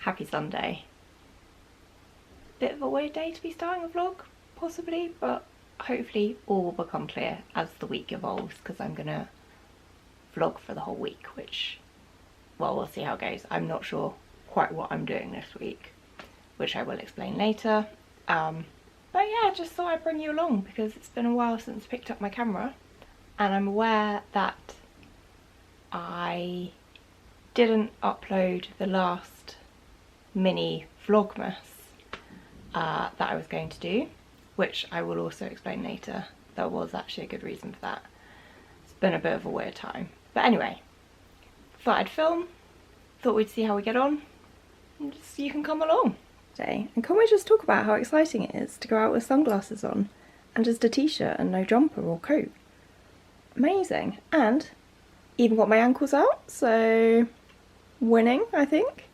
happy Sunday. Bit of a weird day to be starting a vlog, possibly, but hopefully all will become clear as the week evolves, because I'm gonna vlog for the whole week, which, well, we'll see how it goes. I'm not sure quite what I'm doing this week, which I will explain later. But yeah, I just thought I'd bring you along because it's been a while since I picked up my camera, and I'm aware that I didn't upload the last mini vlogmas that I was going to do, which I will also explain later. There was actually a good reason for that. It's been a bit of a weird time. But anyway, thought I'd film, thought we'd see how we get on, and just you can come along. And can we just talk about how exciting it is to go out with sunglasses on and just a t-shirt and no jumper or coat? Amazing. And even got my ankles out, so winning, I think.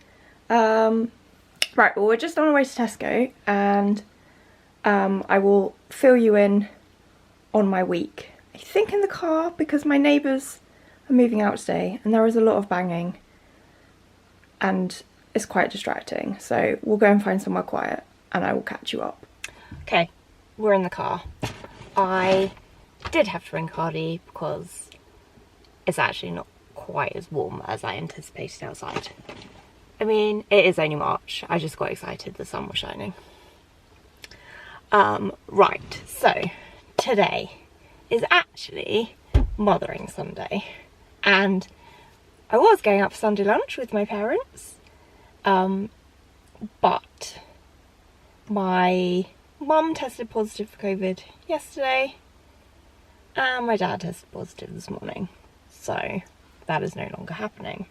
Right, well, we're just on our way to Tesco, and I will fill you in on my week. I think in the car, because my neighbours are moving out today and there is a lot of banging and it's quite distracting, so we'll go and find somewhere quiet and I will catch you up. Okay, we're in the car. I did have to bring Cardi because it's actually not quite as warm as I anticipated outside. I mean, it is only March. I just got excited the sun was shining. Right, so today is actually Mothering Sunday, and I was going out for Sunday lunch with my parents, but my mum tested positive for COVID yesterday and my dad tested positive this morning, so that is no longer happening.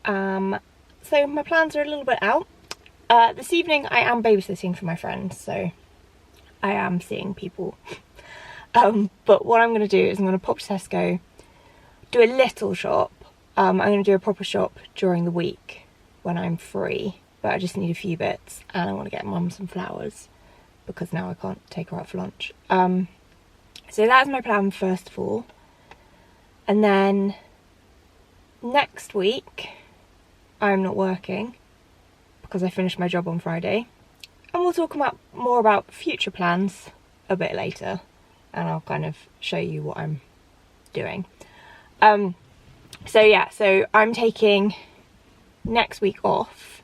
So my plans are a little bit out. This evening I am babysitting for my friends, so I am seeing people. But what I'm going to do is I'm going to pop to Tesco, do a little shop. I'm going to do a proper shop during the week when I'm free, but I just need a few bits, and I want to get mum some flowers because now I can't take her out for lunch. So that's my plan first of all, and then next week I'm not working because I finished my job on Friday, and we'll talk more about future plans a bit later, and I'll kind of show you what I'm doing. So yeah, so I'm taking next week off.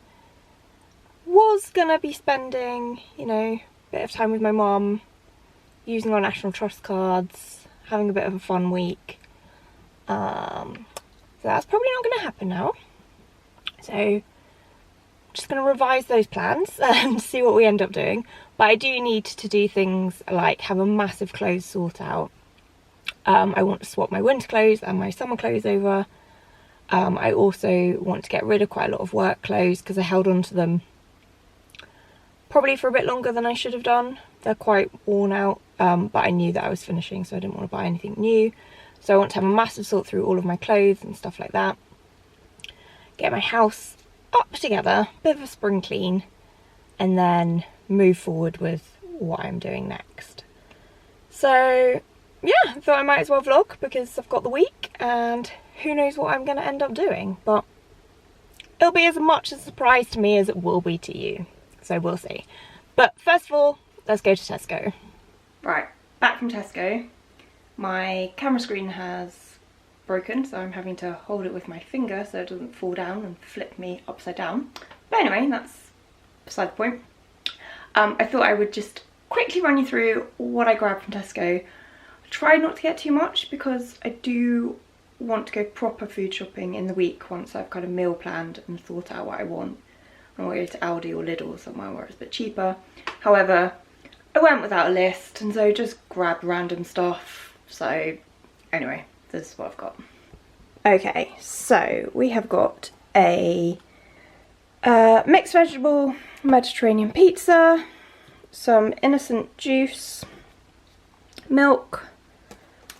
Was gonna be spending, you know, a bit of time with my mum, using our National Trust cards, having a bit of a fun week. So that's probably not gonna happen now. So just gonna revise those plans and see what we end up doing. But I do need to do things like have a massive clothes sort out. I want to swap my winter clothes and my summer clothes over. I also want to get rid of quite a lot of work clothes because I held on to them probably for a bit longer than I should have done. They're quite worn out, but I knew that I was finishing, so I didn't want to buy anything new. So I want to have a massive sort through all of my clothes and stuff like that. Get my house up together, bit of a spring clean, and then move forward with what I'm doing next. So yeah, I thought I might as well vlog because I've got the week and who knows what I'm going to end up doing, but it'll be as much a surprise to me as it will be to you, so we'll see. But first of all, let's go to Tesco. Right, back from Tesco. My camera screen has broken, so I'm having to hold it with my finger so it doesn't fall down and flip me upside down. But anyway, that's beside the point. I thought I would just quickly run you through what I grabbed from Tesco. I tried not to get too much because I do want to go proper food shopping in the week once I've kind of meal planned and thought out what I want. I want to go to Aldi or Lidl or somewhere where it's a bit cheaper. However, I went without a list and so just grabbed random stuff. So anyway, this is what I've got. Okay, so we have got a mixed vegetable Mediterranean pizza, some innocent juice, milk,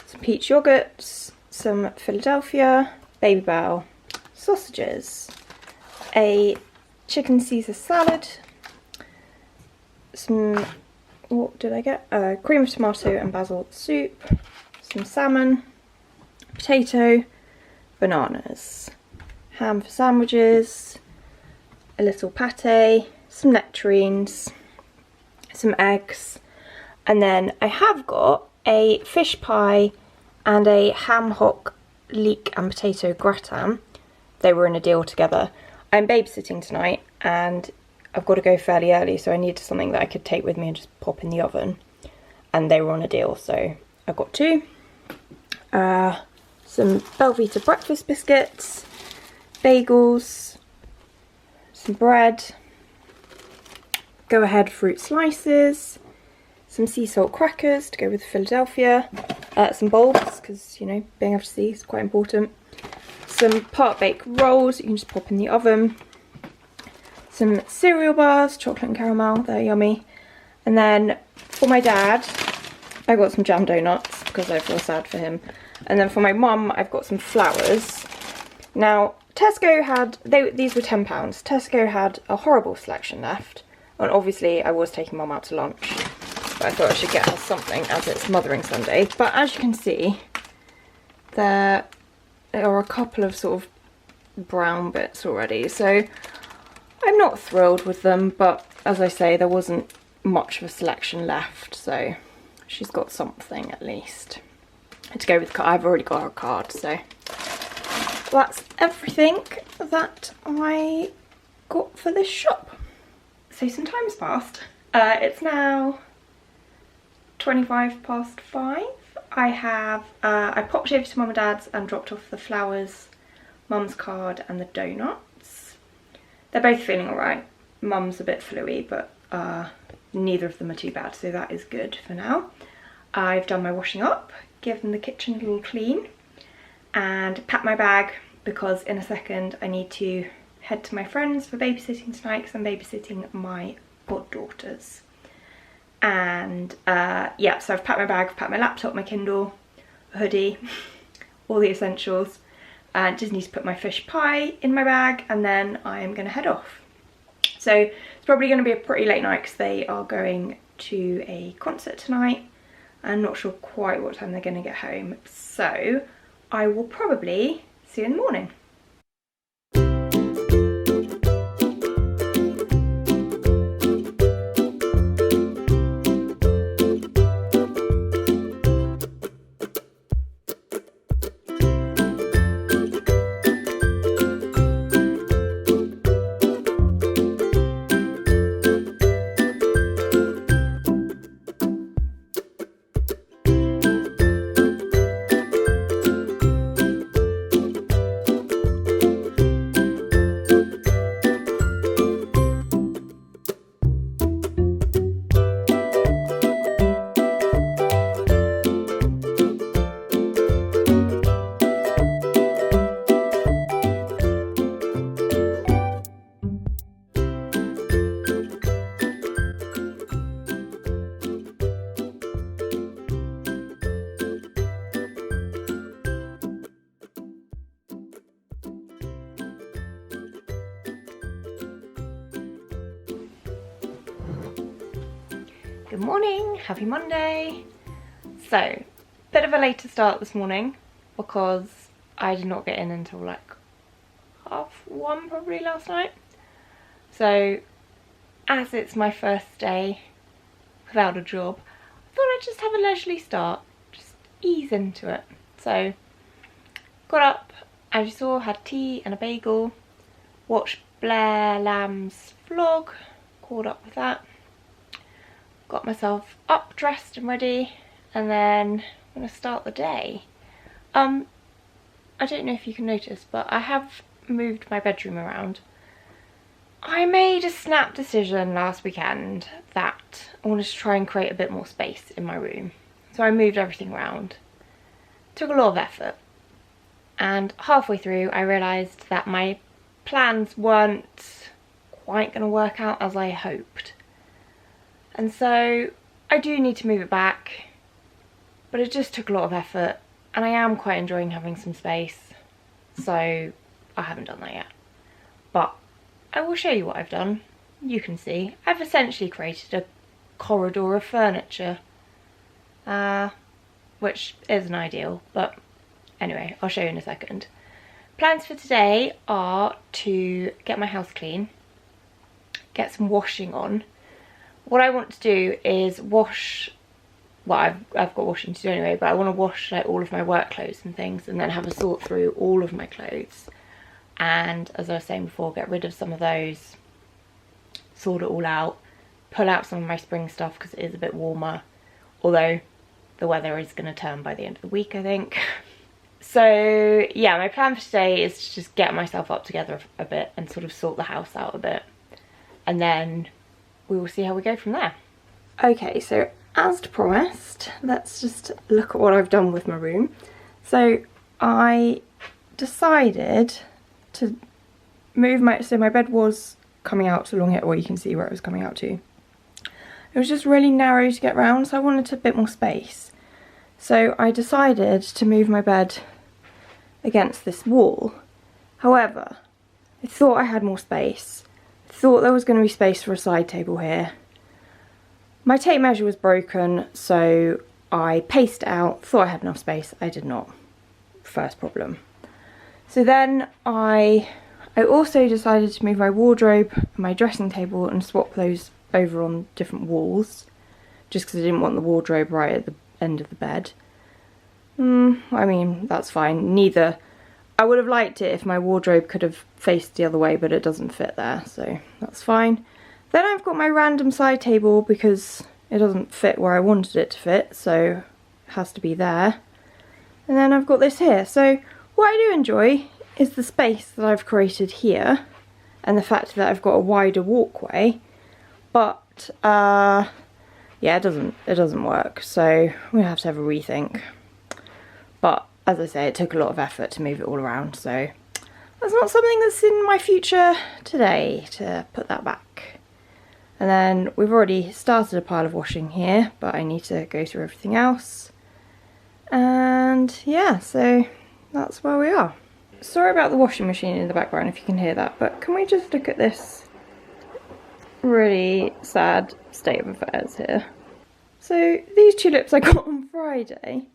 some peach yogurts, some Philadelphia, Baby Bell, sausages, a chicken Caesar salad, some, what did I get? Cream of tomato and basil soup, some salmon, potato, bananas, ham for sandwiches, a little pate, some nectarines, some eggs, and then I have got a fish pie and a ham hock leek and potato gratin. They were in a deal together. I'm babysitting tonight and I've got to go fairly early, so I needed something that I could take with me and just pop in the oven. And they were on a deal, so I got two. Some Belvita breakfast biscuits, bagels, some bread, Go Ahead fruit slices, some sea salt crackers to go with Philadelphia, some bulbs, because, you know, being able to see is quite important, some part baked rolls you can just pop in the oven, some cereal bars, chocolate and caramel, they're yummy, and then for my dad I got some jam donuts because I feel sad for him, and then for my mum I've got some flowers. Now Tesco had, these were £10, Tesco had a horrible selection left, and obviously I was taking mum out to lunch, but I thought I should get her something as it's Mothering Sunday. But as you can see, there are a couple of sort of brown bits already, so I'm not thrilled with them, but as I say, there wasn't much of a selection left, so she's got something at least. And to go with the card, I've already got her card, so that's everything that I got for this shop. So some time's passed. It's now 5:25. I popped over to Mum and Dad's and dropped off the flowers, Mum's card and the donuts. They're both feeling alright. Mum's a bit fluey, but neither of them are too bad, so that is good for now. I've done my washing up, given the kitchen a little clean, and packed my bag because in a second I need to head to my friends for babysitting tonight because I'm babysitting my goddaughters. And yeah, so I've packed my bag, I've packed my laptop, my Kindle, a hoodie, all the essentials. And just need to put my fish pie in my bag and then I am going to head off. So it's probably going to be a pretty late night because they are going to a concert tonight. I'm not sure quite what time they're going to get home. So I will probably see you in the morning. Good morning, happy Monday. So, bit of a later start this morning because I did not get in until like 1:30 probably last night. So, as it's my first day without a job, I thought I'd just have a leisurely start, just ease into it. So, got up, as you saw, had tea and a bagel, watched Blair Lamb's vlog, caught up with that. Got myself up, dressed and ready, and then I'm going to start the day. I don't know if you can notice, but I have moved my bedroom around. I made a snap decision last weekend that I wanted to try and create a bit more space in my room. So I moved everything around. Took a lot of effort. And halfway through I realised that my plans weren't quite going to work out as I hoped. And so I do need to move it back, but it just took a lot of effort and I am quite enjoying having some space, so I haven't done that yet. But I will show you what I've done. You can see I've essentially created a corridor of furniture, which isn't ideal, but anyway, I'll show you in a second. Plans for today are to get my house clean, get some washing on. What I want to do is wash, well, I've got washing to do anyway, but I want to wash like all of my work clothes and things, and then have a sort through all of my clothes. And as I was saying before, get rid of some of those, sort it all out, pull out some of my spring stuff because it is a bit warmer, although the weather is going to turn by the end of the week, I think. So yeah, my plan for today is to just get myself up together a bit and sort of sort the house out a bit, and then we will see how we go from there. Okay, so as promised, let's just look at what I've done with my room. So I decided to move my bed was coming out along here, or you can see where it was coming out to. It was just really narrow to get round, so I wanted a bit more space. So I decided to move my bed against this wall. However, I thought I had more space. I thought there was going to be space for a side table here. My tape measure was broken, so I paced it out, thought I had enough space. I did not. First problem. So then I also decided to move my wardrobe and my dressing table and swap those over on different walls, just because I didn't want the wardrobe right at the end of the bed. I mean, that's fine. Neither. I would have liked it if my wardrobe could have faced the other way, but it doesn't fit there, so that's fine. Then I've got my random side table because it doesn't fit where I wanted it to fit, so it has to be there. And then I've got this here. So what I do enjoy is the space that I've created here and the fact that I've got a wider walkway, but yeah, it doesn't work, so we have to have a rethink. But as I say, it took a lot of effort to move it all around, so that's not something that's in my future today, to put that back. And then we've already started a pile of washing here, but I need to go through everything else. And yeah, so that's where we are. Sorry about the washing machine in the background if you can hear that, but can we just look at this really sad state of affairs here? So these tulips I got on Friday,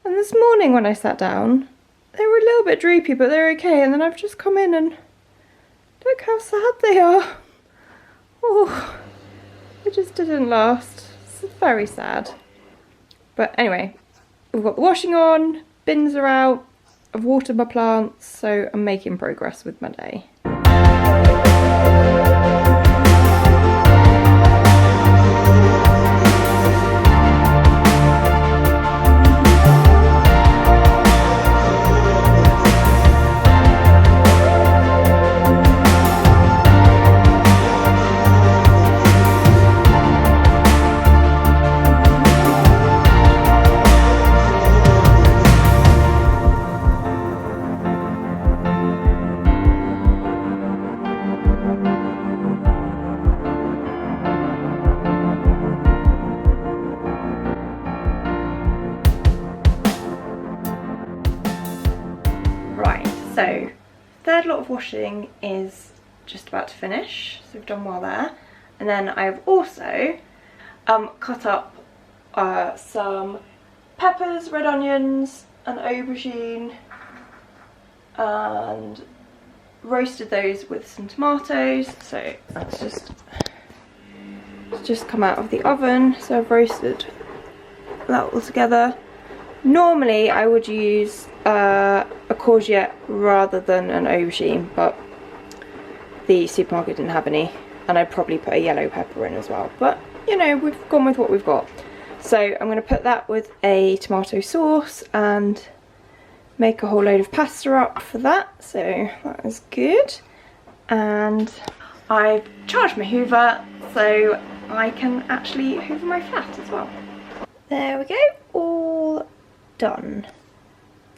and this morning when I sat down, they were a little bit droopy, but they're okay, and then I've just come in and look how sad they are. Oh, it just didn't last. It's very sad. But anyway, we've got the washing on, bins are out, I've watered my plants, so I'm making progress with my day. So, third lot of washing is just about to finish, so we've done well there. And then I've also cut up some peppers, red onions, an aubergine, and roasted those with some tomatoes. So that's just come out of the oven, so I've roasted that all together. Normally I would use a courgette rather than an aubergine, but the supermarket didn't have any, and I'd probably put a yellow pepper in as well, but you know, we've gone with what we've got. So I'm going to put that with a tomato sauce and make a whole load of pasta up for that, so that is good. And I've charged my hoover so I can actually hoover my flat as well. There we go, all done.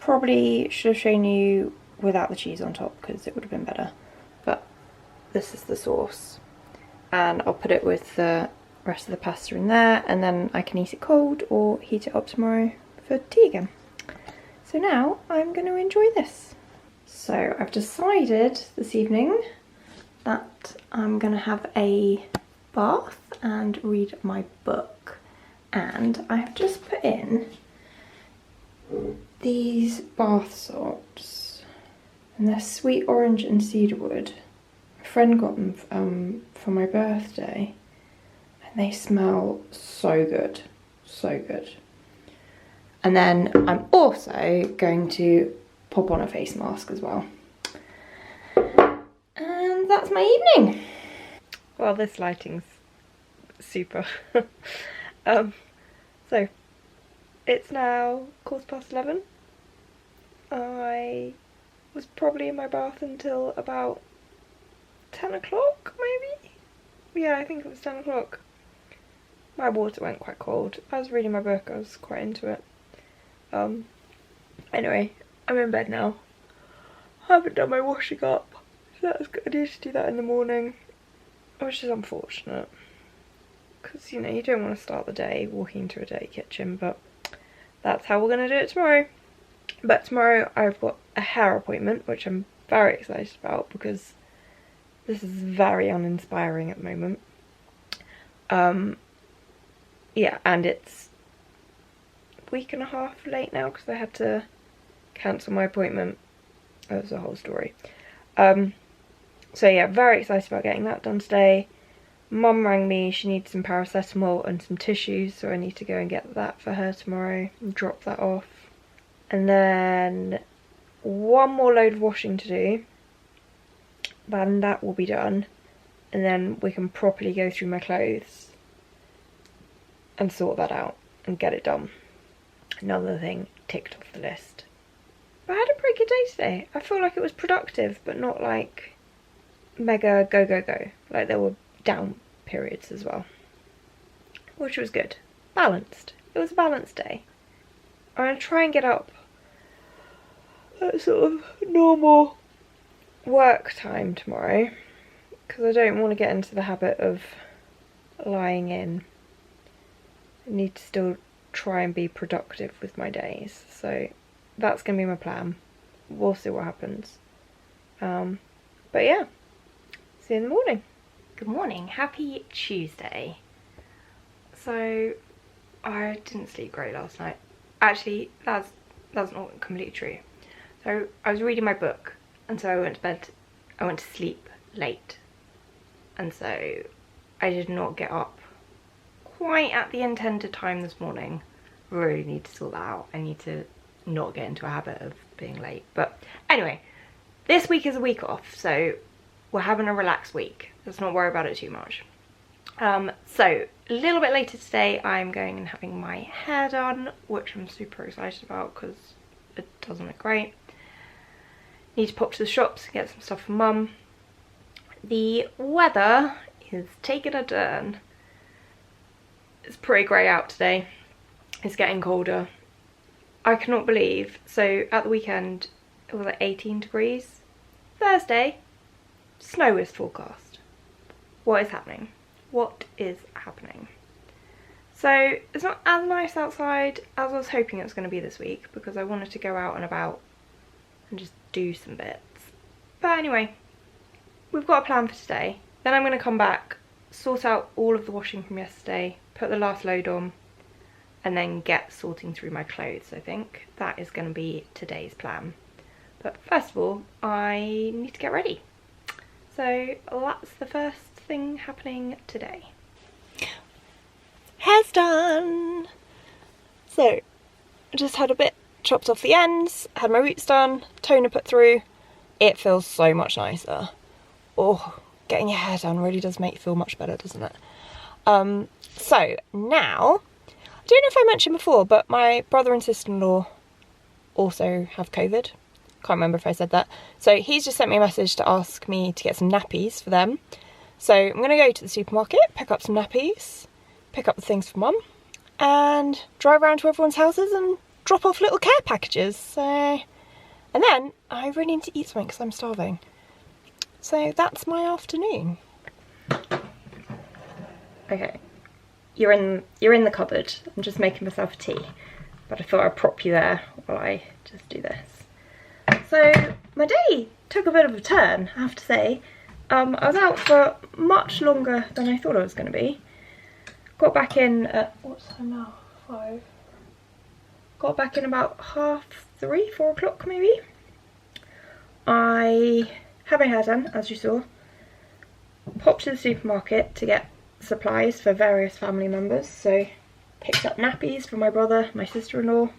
Probably should have shown you without the cheese on top because it would have been better, but this is the sauce, and I'll put it with the rest of the pasta in there, and then I can eat it cold or heat it up tomorrow for tea again. So now I'm going to enjoy this. So I've decided this evening that I'm going to have a bath and read my book, and I've just put in these bath salts, and they're sweet orange and cedarwood. My friend got them for my birthday, and they smell so good, so good. And then I'm also going to pop on a face mask as well. And that's my evening. Well, this lighting's super. So it's now 11:15. I was probably in my bath until about 10 o'clock maybe? Yeah, I think it was 10 o'clock. My water went quite cold. I was reading my book, I was quite into it. Anyway, I'm in bed now. I haven't done my washing up, so I need to do that in the morning, which is unfortunate. Because, you know, you don't want to start the day walking into a dirty kitchen, but that's how we're going to do it tomorrow. But tomorrow I've got a hair appointment, which I'm very excited about because this is very uninspiring at the moment. Yeah, and it's a week and a half late now because I had to cancel my appointment. That was a whole story. So yeah, very excited about getting that done today. Mum rang me, she needs some paracetamol and some tissues, so I need to go and get that for her tomorrow and drop that off. And then one more load of washing to do, then that will be done, and then we can properly go through my clothes and sort that out and get it done. Another thing ticked off the list. But I had a pretty good day today. I feel like it was productive, but not like mega go go go. Like there were down periods as well, which was good. Balanced. It was a balanced day. I'm going to try and get up at sort of normal work time tomorrow, because I don't want to get into the habit of lying in. I need to still try and be productive with my days, so that's going to be my plan. We'll see what happens. But yeah, see you in the morning. Good morning, happy Tuesday. So I didn't sleep great last night. Actually, that's not completely true. So I was reading my book, and so I went to sleep late, and so I did not get up quite at the intended time this morning. Really need to sort that out. I need to not get into a habit of being late. But anyway, this week is a week off, so we're having a relaxed week. Let's not worry about it too much. So a little bit later today I'm going and having my hair done, which I'm super excited about because it doesn't look great. Need to pop to the shops and get some stuff for Mum. The weather is taking a turn. It's pretty grey out today. It's getting colder. I cannot believe, so at the weekend it was like 18 degrees. Thursday, snow is forecast. What is happening? What is happening? So it's not as nice outside as I was hoping it was going to be this week, because I wanted to go out and about and just do some bits. But anyway, we've got a plan for today. Then I'm going to come back, sort out all of the washing from yesterday, put the last load on, and then get sorting through my clothes. I think that is going to be today's plan. But first of all, I need to get ready. So that's the first thing happening today. Hair's done! So, I just had a bit chopped off the ends, had my roots done, toner put through. It feels so much nicer. Oh, getting your hair done really does make you feel much better, doesn't it? So now, I don't know if I mentioned before, but my brother and sister-in-law also have COVID. Can't remember if I said that. So he's just sent me a message to ask me to get some nappies for them. So I'm going to go to the supermarket, pick up some nappies, pick up the things for Mum, and drive around to everyone's houses and drop off little care packages. So, and then I really need to eat something because I'm starving. So that's my afternoon. Okay, you're in the cupboard. I'm just making myself a tea, but I thought I'd prop you there while I just do this. So my day took a bit of a turn, I have to say. I was out for much longer than I thought I was going to be. Got back in at, what's time now? 5. Got back in about 3:30, 4 o'clock maybe. I had my hair done, as you saw. popped to the supermarket to get supplies for various family members. So picked up nappies for my brother, my sister-in-law,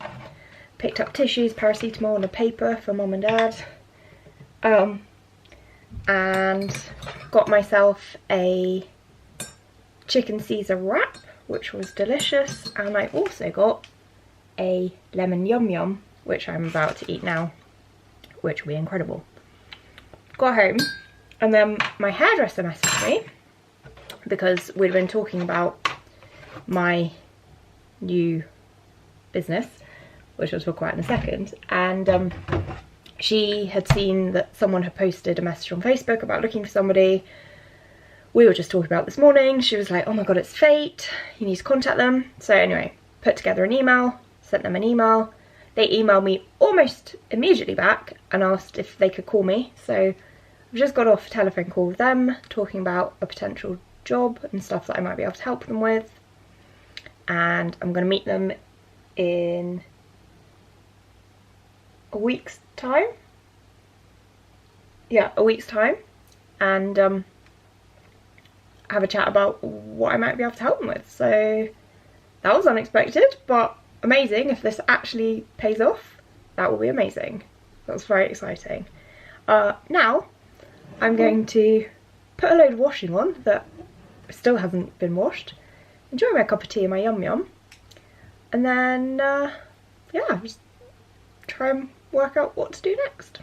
picked up tissues, paracetamol and a paper for mum and dad, and got myself a chicken Caesar wrap, which was delicious, and I also got a lemon yum yum, which I'm about to eat now, which will be incredible. Got home, and then my hairdresser messaged me because we'd been talking about my new business, which I'll talk about in a second, and she had seen that someone had posted a message on Facebook about looking for somebody. We were just talking about this morning. She was like, oh my god, it's fate, you need to contact them. So anyway, put together an email, sent them an email. They emailed me almost immediately back and asked if they could call me. So I've just got off a telephone call with them, talking about a potential job and stuff that I might be able to help them with. And I'm going to meet them in a week's time. Yeah, a week's time. And have a chat about what I might be able to help them with. So that was unexpected, but amazing. If this actually pays off, that will be amazing. That was very exciting. Now I'm going to put a load of washing on that still hasn't been washed, enjoy my cup of tea and my yum yum, and then yeah, just try and work out what to do next.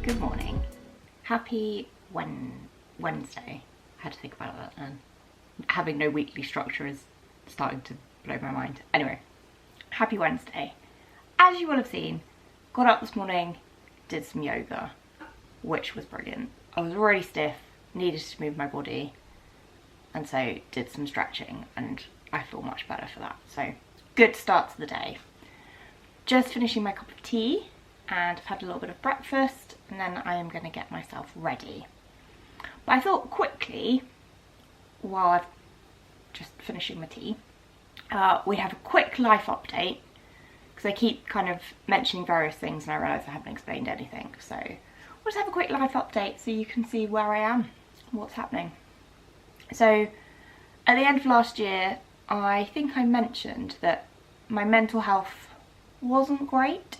Good morning. Happy Wednesday. I had to think about that, and having no weekly structure is starting to blow my mind. Anyway, happy Wednesday. As you will have seen, got up this morning, did some yoga, which was brilliant. I was already stiff, needed to move my body, and so did some stretching, and I feel much better for that. So good start to the day. Just finishing my cup of tea, and I've had a little bit of breakfast, and then I am going to get myself ready. But I thought quickly, while I'm just finishing my tea, we'd have a quick life update, because I keep kind of mentioning various things and I realise I haven't explained anything. So we'll just have a quick life update so you can see where I am and what's happening. So at the end of last year, I think I mentioned that my mental health wasn't great.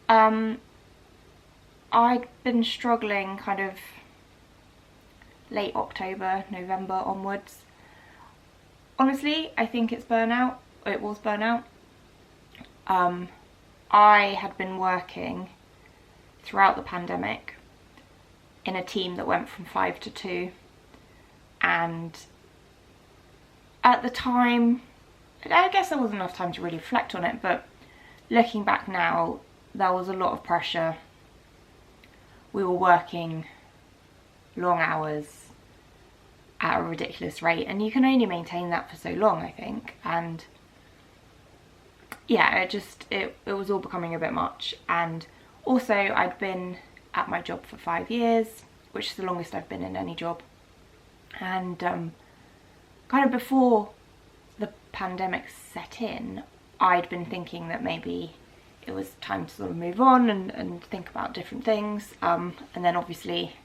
I'd been struggling kind of late October, November onwards. Honestly, I think it's burnout. It was burnout. I had been working throughout the pandemic in a team that went from 5 to 2, and at the time, I guess there wasn't enough time to really reflect on it, but looking back now, there was a lot of pressure. We were working long hours at a ridiculous rate, and you can only maintain that for so long, I think. And yeah, it was all becoming a bit much. And also, I'd been at my job for 5 years, which is the longest I've been in any job. And kind of before the pandemic set in, I'd been thinking that maybe it was time to sort of move on and think about different things, and then obviously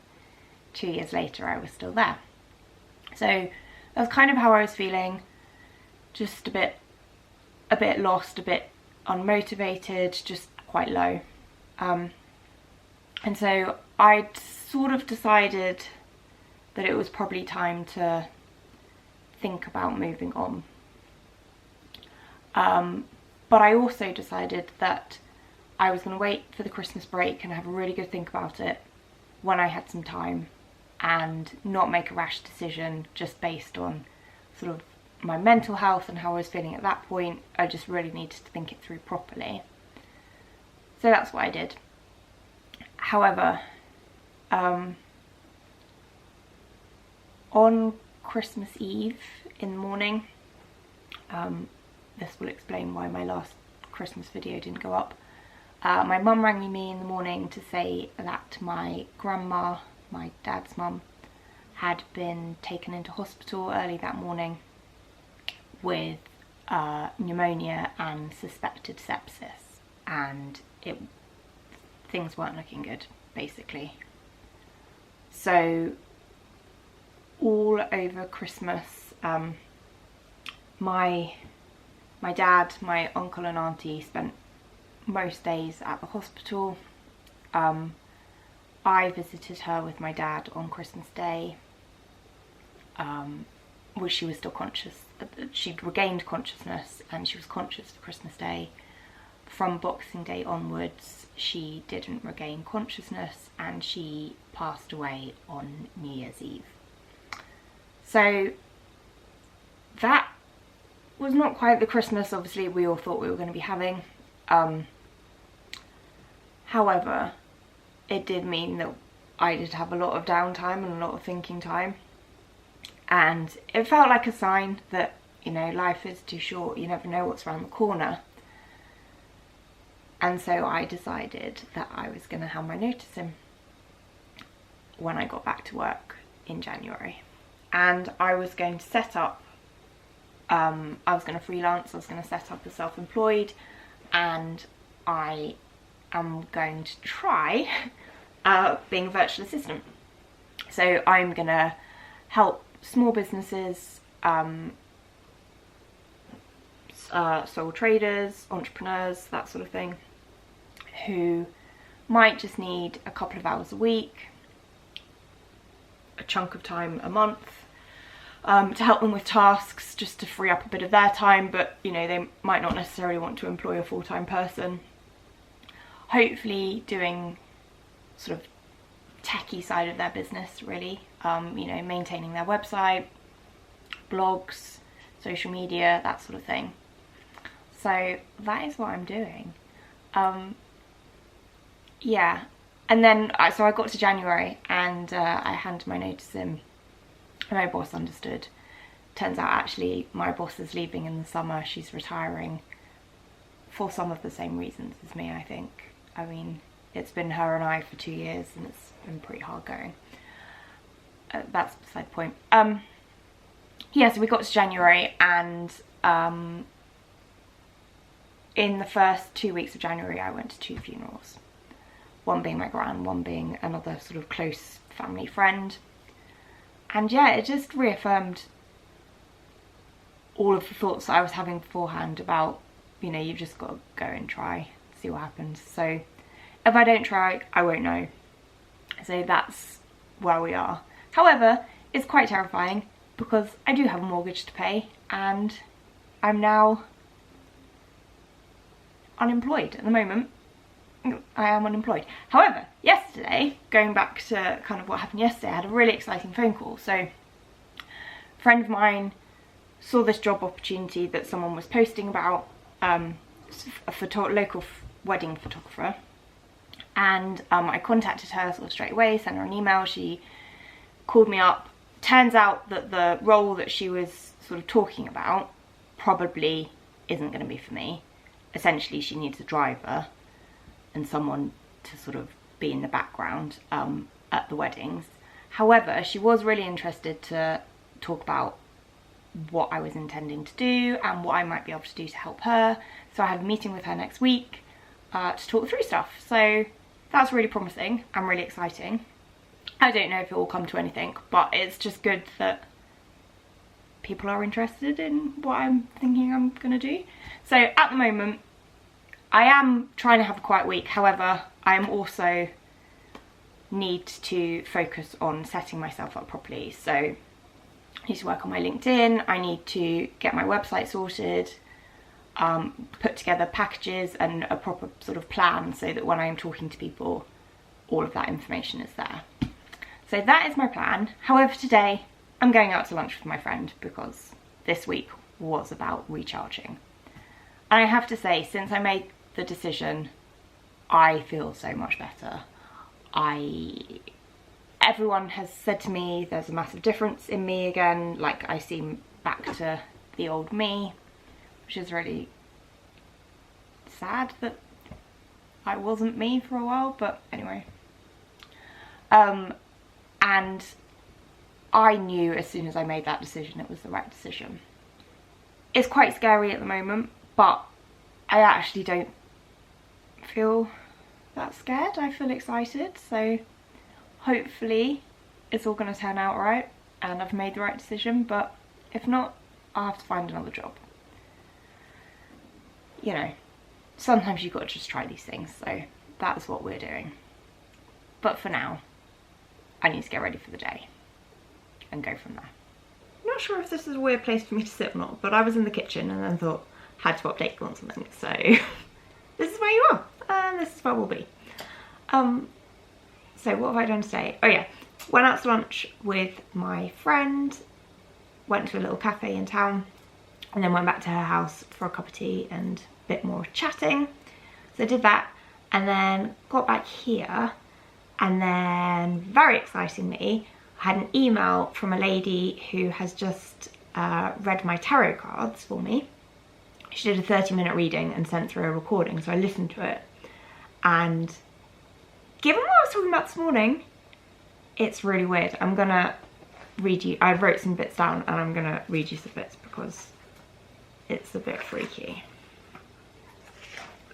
2 years later I was still there. So that was kind of how I was feeling, just a bit lost, a bit unmotivated, just quite low. And so I'd sort of decided that it was probably time to think about moving on. But I also decided that I was going to wait for the Christmas break and have a really good think about it when I had some time, and not make a rash decision just based on sort of my mental health and how I was feeling at that point. I just really needed to think it through properly. So that's what I did. However, on Christmas Eve in the morning, this will explain why my last Christmas video didn't go up. My mum rang me in the morning to say that my grandma, my dad's mum, had been taken into hospital early that morning with pneumonia and suspected sepsis, and things weren't looking good, basically. So all over Christmas, my dad, my uncle and auntie spent most days at the hospital. I visited her with my dad on Christmas Day, which she was still conscious. She'd regained consciousness and she was conscious for Christmas Day. From Boxing Day onwards, she didn't regain consciousness and she passed away on New Year's Eve. So that was not quite the Christmas, obviously, we all thought we were going to be having. However, it did mean that I did have a lot of downtime and a lot of thinking time. And it felt like a sign that, you know, life is too short, you never know what's around the corner. And so I decided that I was going to hand my notice in when I got back to work in January. And I was going to set up, I was going to freelance, I was going to set up as self-employed, and I am going to try being a virtual assistant. So I'm going to help small businesses, sole traders, entrepreneurs, that sort of thing, who might just need a couple of hours a week, a chunk of time a month, to help them with tasks, just to free up a bit of their time, but you know, they might not necessarily want to employ a full-time person. Hopefully doing sort of techie side of their business, really, you know, maintaining their website, blogs, social media, that sort of thing. So that is what I'm doing. Yeah, and then so I got to January and I handed my notice in, and my boss understood. Turns out actually my boss is leaving in the summer. She's retiring for some of the same reasons as me, I think. I mean, it's been her and I for 2 years and it's been pretty hard going. That's beside the point. Yeah, so we got to January, and in the first 2 weeks of January I went to 2 funerals. One being my gran, one being another sort of close family friend. And yeah, it just reaffirmed all of the thoughts that I was having beforehand about, you know, you've just got to go and try, see what happens. So if I don't try, I won't know. So that's where we are. However, it's quite terrifying because I do have a mortgage to pay and I'm now unemployed at the moment. I am unemployed. However, yesterday, going back to kind of what happened yesterday, I had a really exciting phone call. So a friend of mine saw this job opportunity that someone was posting about, a local wedding photographer, and I contacted her sort of straight away, sent her an email. She called me up. Turns out that the role that she was sort of talking about probably isn't going to be for me. Essentially, she needs a driver and someone to sort of be in the background at the weddings. However, she was really interested to talk about what I was intending to do and what I might be able to do to help her. So I have a meeting with her next week to talk through stuff. So that's really promising and really exciting. I don't know if it will come to anything, but it's just good that people are interested in what I'm thinking I'm gonna do. So at the moment, I am trying to have a quiet week. However, I am also need to focus on setting myself up properly. So I need to work on my LinkedIn. I need to get my website sorted, put together packages and a proper sort of plan so that when I am talking to people, all of that information is there. So that is my plan. However, today I'm going out to lunch with my friend because this week was about recharging. And I have to say, since I made the decision, I feel so much better. Everyone has said to me there's a massive difference in me again, like I seem back to the old me, which is really sad that I wasn't me for a while, but anyway. And I knew as soon as I made that decision it was the right decision. It's quite scary at the moment, but I actually don't feel that scared. I feel excited, so hopefully it's all going to turn out right and I've made the right decision, but if not, I'll have to find another job. You know, sometimes you've got to just try these things, so that's what we're doing. But for now, I need to get ready for the day and go from there. I'm not sure if this is a weird place for me to sit or not, but I was in the kitchen and then thought had to update you on something, so this is where you are and this is where we'll be. So what have I done today? Oh yeah, went out to lunch with my friend, went to a little cafe in town, and then went back to her house for a cup of tea and a bit more chatting. So I did that and then got back here, and then very excitingly I had an email from a lady who has just read my tarot cards for me. She did a 30-minute reading and sent through a recording, so I listened to it, and given what I was talking about this morning, it's really weird. I'm gonna read you, I wrote some bits down and I'm gonna read you some bits because it's a bit freaky.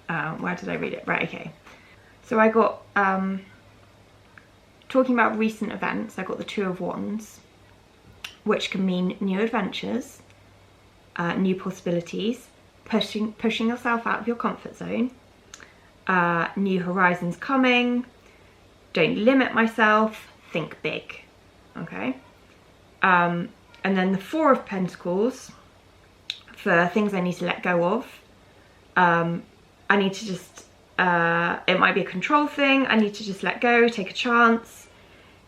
Where did I read it? Right, okay. So I got, talking about recent events, I got the Two of Wands, which can mean new adventures, new possibilities, pushing yourself out of your comfort zone, new horizons coming, don't limit myself, think big, okay? And then the Four of Pentacles for things I need to let go of. I need to just, it might be a control thing, I need to just let go, take a chance,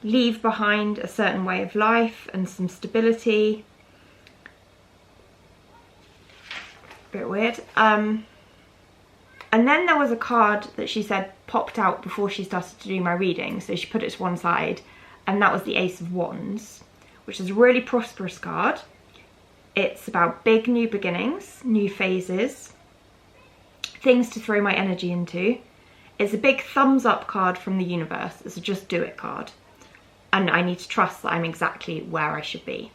leave behind a certain way of life and some stability. Bit weird. And then there was a card that she said popped out before she started to do my reading, so she put it to one side, and that was the Ace of Wands, which is a really prosperous card. It's about big new beginnings, new phases, things to throw my energy into. It's a big thumbs up card from the universe. It's a just do it card, and I need to trust that I'm exactly where I should be.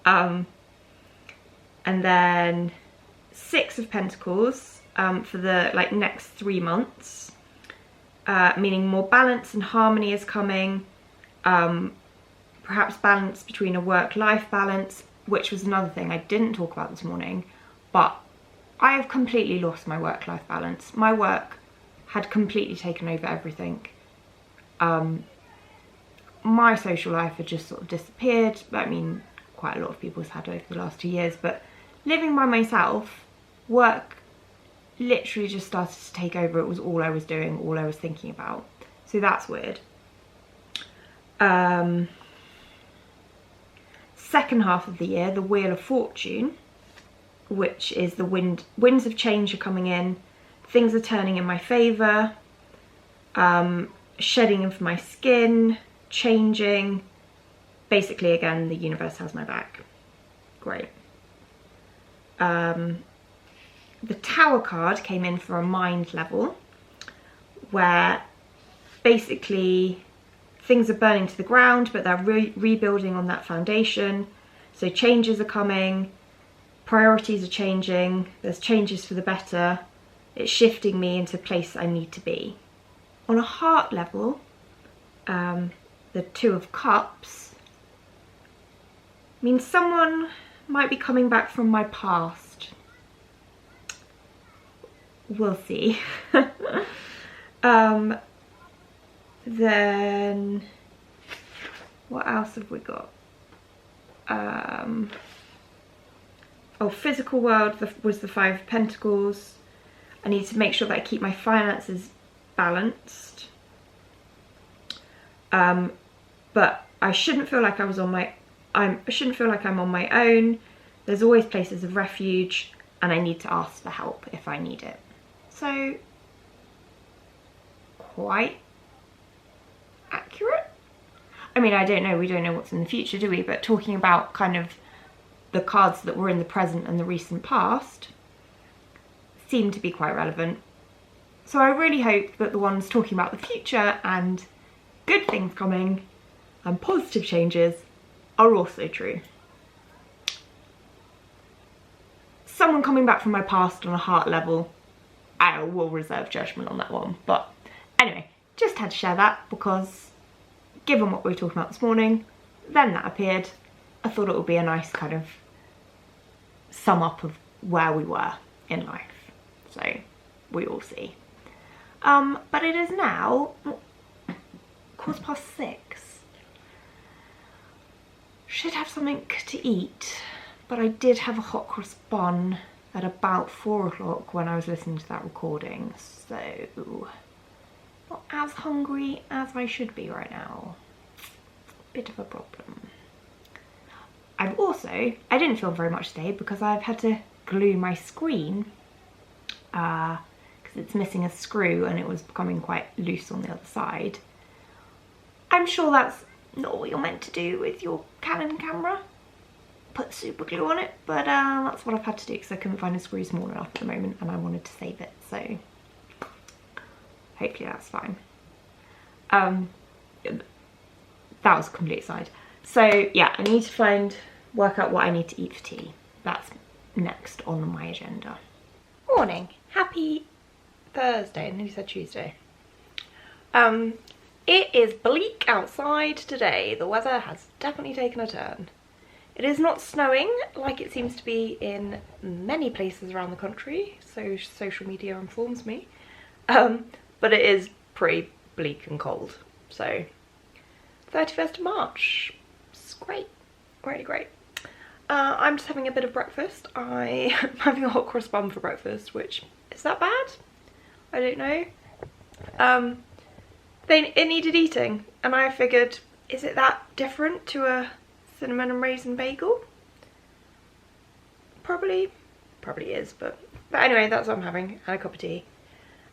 And then Six of Pentacles for the next 3 months, meaning more balance and harmony is coming, perhaps balance between a work-life balance, which was another thing I didn't talk about this morning, but I have completely lost my work-life balance. My work had completely taken over everything. My social life had just sort of disappeared. I mean, quite a lot of people's had over the last 2 years, but living by myself, work literally just started to take over. It was all I was doing, all I was thinking about. So that's weird. Second half of the year, the Wheel of Fortune, which is the winds of change are coming in, things are turning in my favour, shedding of my skin, changing. Basically, again, the universe has my back. Great. The Tower card came in for a mind level, where basically things are burning to the ground, but they're rebuilding on that foundation. So changes are coming, priorities are changing, there's changes for the better. It's shifting me into a place I need to be. On a heart level, the Two of Cups means someone might be coming back from my past. We'll see. Then what else have we got? Oh, physical world was the Five of Pentacles. I need to make sure that I keep my finances balanced. But I shouldn't feel like I shouldn't feel like I'm on my own. There's always places of refuge, and I need to ask for help if I need it. So, quite accurate. I mean, I don't know, we don't know what's in the future, do we? But talking about kind of the cards that were in the present and the recent past seem to be quite relevant. So I really hope that the ones talking about the future and good things coming and positive changes are also true. Someone coming back from my past on a heart level, I will reserve judgment on that one. But anyway, just had to share that because given what we were talking about this morning, then that appeared, I thought it would be a nice kind of sum up of where we were in life. So we all see. But it is now 6:15. Should have something to eat, but I did have a hot cross bun at about 4 o'clock when I was listening to that recording, so not as hungry as I should be right now. Bit of a problem. I didn't film very much today because I've had to glue my screen because it's missing a screw and it was becoming quite loose on the other side. I'm sure that's not what you're meant to do with your Canon camera, put super glue on it, but that's what I've had to do because I couldn't find a screw small enough at the moment and I wanted to save it, so hopefully that's fine. That was a complete aside. So yeah, I need to work out what I need to eat for tea. That's next on my agenda. Morning, happy Thursday, I nearly said Tuesday. It is bleak outside today. The weather has definitely taken a turn. It is not snowing like it seems to be in many places around the country, so social media informs me. But it is pretty bleak and cold. So 31st of March, it's great, really great. I'm just having a bit of breakfast. I'm having a hot cross bun for breakfast, which, is that bad? I don't know. It needed eating, and I figured, is it that different to a cinnamon and raisin bagel? Probably is, but anyway, that's what I'm having, and a cup of tea.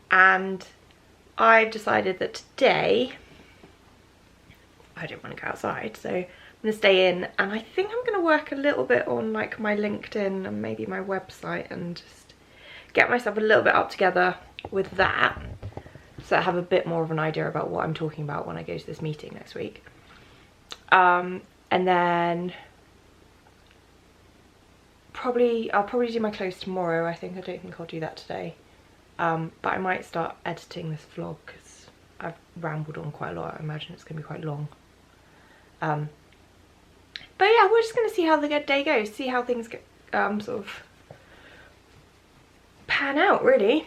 And I've decided that today, I don't want to go outside, so I'm going to stay in, and I think I'm going to work a little bit on like my LinkedIn and maybe my website and just get myself a little bit up together with that, so I have a bit more of an idea about what I'm talking about when I go to this meeting next week. And then I'll probably do my clothes tomorrow. I don't think I'll do that today. But I might start editing this vlog because I've rambled on quite a lot. I imagine it's going to be quite long. But yeah, we're just going to see how the day goes, see how things get, sort of pan out, really.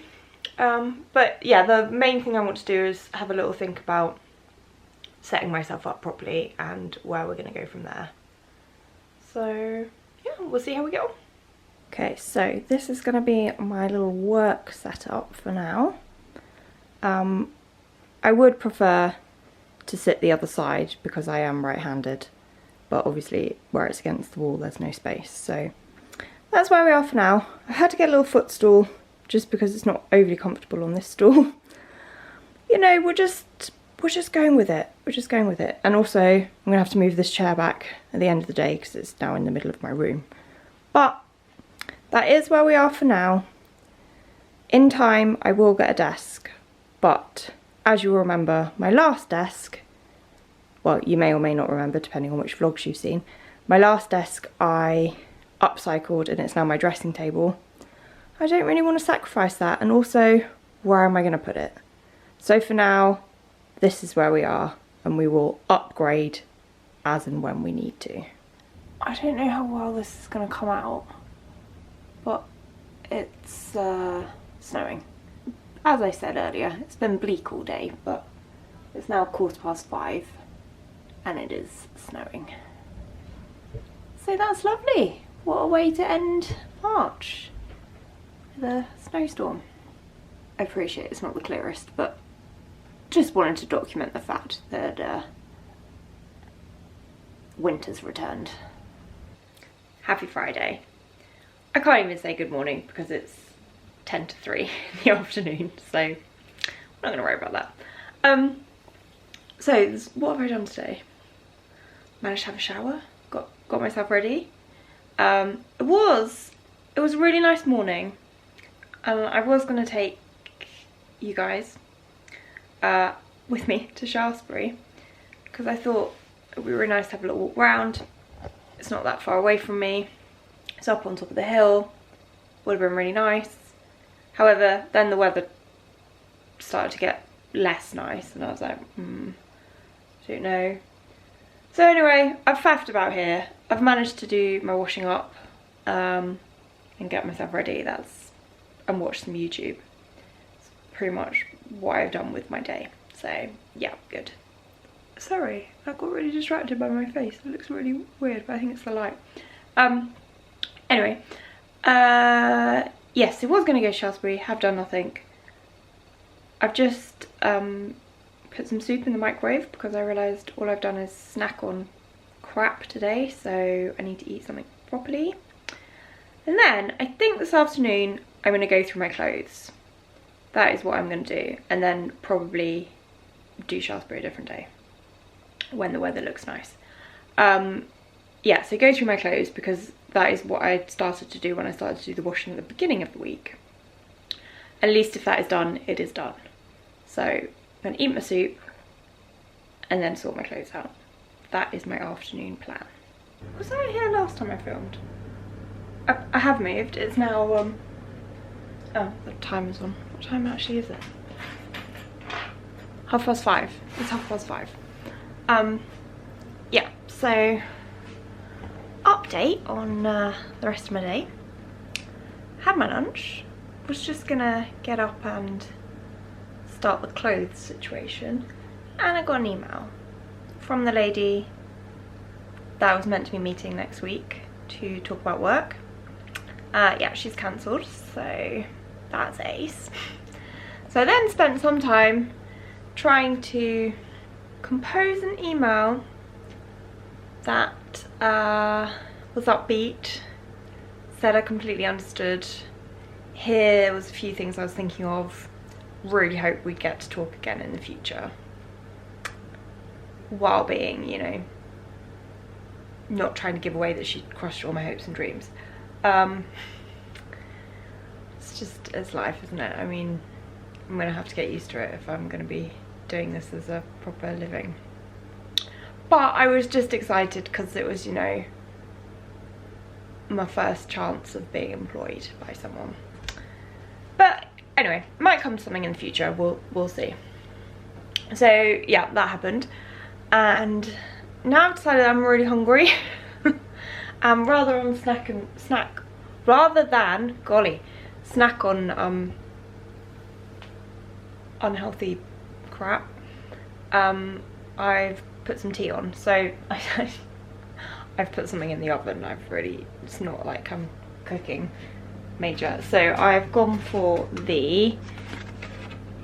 But yeah, the main thing I want to do is have a little think about setting myself up properly and where we're going to go from there. So yeah, we'll see how we go. Okay, so this is going to be my little work setup for now. I would prefer to sit the other side because I am right-handed, but obviously where it's against the wall there's no space, so that's where we are for now. I had to get a little footstool just because it's not overly comfortable on this stool. You know, we're just going with it. We're just going with it. And also, I'm going to have to move this chair back at the end of the day because it's now in the middle of my room. But that is where we are for now. In time, I will get a desk. But as you will remember, my last desk, well, you may or may not remember depending on which vlogs you've seen, my last desk I upcycled and it's now my dressing table. I don't really want to sacrifice that, and also, where am I going to put it? So for now, this is where we are, and we will upgrade as and when we need to. I don't know how well this is going to come out, but it's snowing. As I said earlier, it's been bleak all day, but it's now 5:15 and it is snowing. So that's lovely. What a way to end March. The snowstorm. I appreciate it's not the clearest, but just wanted to document the fact that winter's returned. Happy Friday. I can't even say good morning because it's 10 to 3 in the afternoon, so I'm not going to worry about that. So what have I done today? Managed to have a shower, got myself ready. It was a really nice morning. I was going to take you guys with me to Shaftesbury because I thought it would be really nice to have a little walk round. It's not that far away from me. It's up on top of the hill. Would have been really nice. However, then the weather started to get less nice and I was like, don't know. So anyway, I've faffed about here. I've managed to do my washing up and get myself ready. And watch some YouTube. It's pretty much what I've done with my day. So yeah, good. Sorry, I got really distracted by my face. It looks really weird, but I think it's the light. Anyway, yes, I was going to go to Shaftesbury, have done nothing. I've just put some soup in the microwave because I realised all I've done is snack on crap today, so I need to eat something properly. And then I think this afternoon I'm going to go through my clothes. That is what I'm going to do, and then probably do Shaftesbury a different day when the weather looks nice. Yeah, so go through my clothes because that is what I started to do when I started to do the washing at the beginning of the week. At least if that is done, it is done. So I'm going to eat my soup and then sort my clothes out. That is my afternoon plan. Was I here last time I filmed? I have moved. It's now, oh, the time is on. What time actually is it? 5:30. It's 5:30. Yeah, so update on the rest of my day. Had my lunch. Was just gonna get up and start the clothes situation. And I got an email from the lady that I was meant to be meeting next week to talk about work. Yeah, she's cancelled, so that's ace. So I then spent some time trying to compose an email that was upbeat, said I completely understood. Here was a few things I was thinking of. Really hope we get to talk again in the future. While being, you know, not trying to give away that she crushed all my hopes and dreams. It's just, it's life, isn't it? I mean, I'm gonna have to get used to it if I'm gonna be doing this as a proper living. But I was just excited because it was, you know, my first chance of being employed by someone. But anyway, might come to something in the future, we'll see. So yeah, that happened. And now I've decided I'm really hungry. Rather than snack on unhealthy crap, I've put some tea on. So I've put something in the oven. It's not like I'm cooking major. So I've gone for the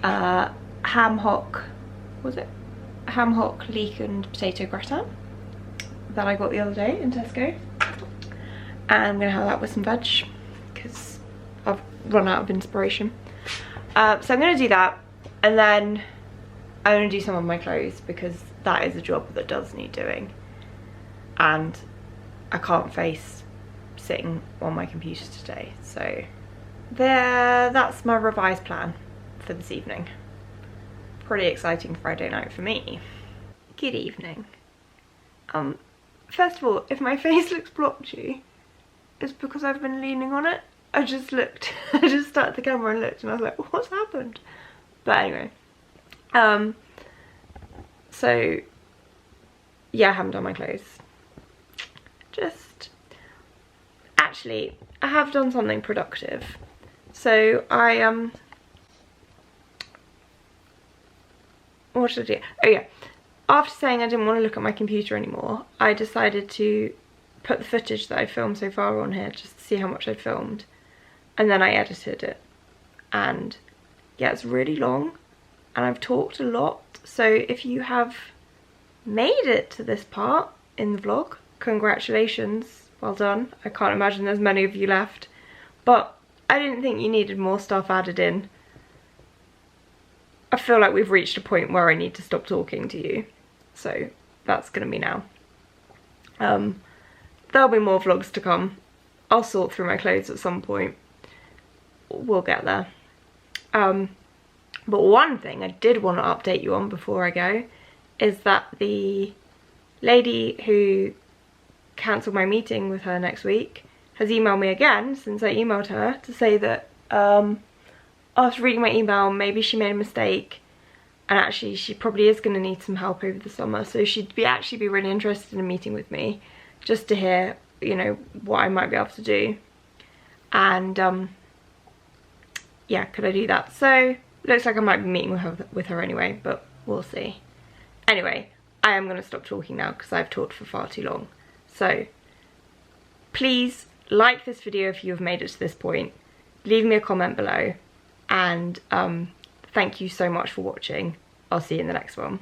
ham hock leek and potato gratin that I got the other day in Tesco. And I'm gonna have that with some veg because I've run out of inspiration. So I'm gonna do that, and then I'm gonna do some of my clothes because that is a job that does need doing, and I can't face sitting on my computer today. So that's my revised plan for this evening. Pretty exciting Friday night for me. Good evening. First of all, if my face looks blotchy, it's because I've been leaning on it. I just started the camera and looked and I was like, what's happened? But anyway, so yeah, I haven't done my clothes. Actually, I have done something productive. So what should I do? Oh yeah, after saying I didn't want to look at my computer anymore, I decided to put the footage that I filmed so far on here just to see how much I filmed, and then I edited it. And yeah, it's really long and I've talked a lot, so if you have made it to this part in the vlog, congratulations, well done. I can't imagine there's many of you left, but I didn't think you needed more stuff added in. I feel like we've reached a point where I need to stop talking to you, so that's gonna be now. There'll be more vlogs to come. I'll sort through my clothes at some point. We'll get there. But one thing I did want to update you on before I go is that the lady who cancelled my meeting with her next week has emailed me again since I emailed her to say that after reading my email, maybe she made a mistake and actually she probably is going to need some help over the summer, so she'd actually be really interested in meeting with me just to hear, you know, what I might be able to do. And yeah, could I do that? So looks like I might be meeting with her anyway, but we'll see. Anyway, I am going to stop talking now because I've talked for far too long. So please like this video if you have made it to this point, leave me a comment below, and thank you so much for watching. I'll see you in the next one.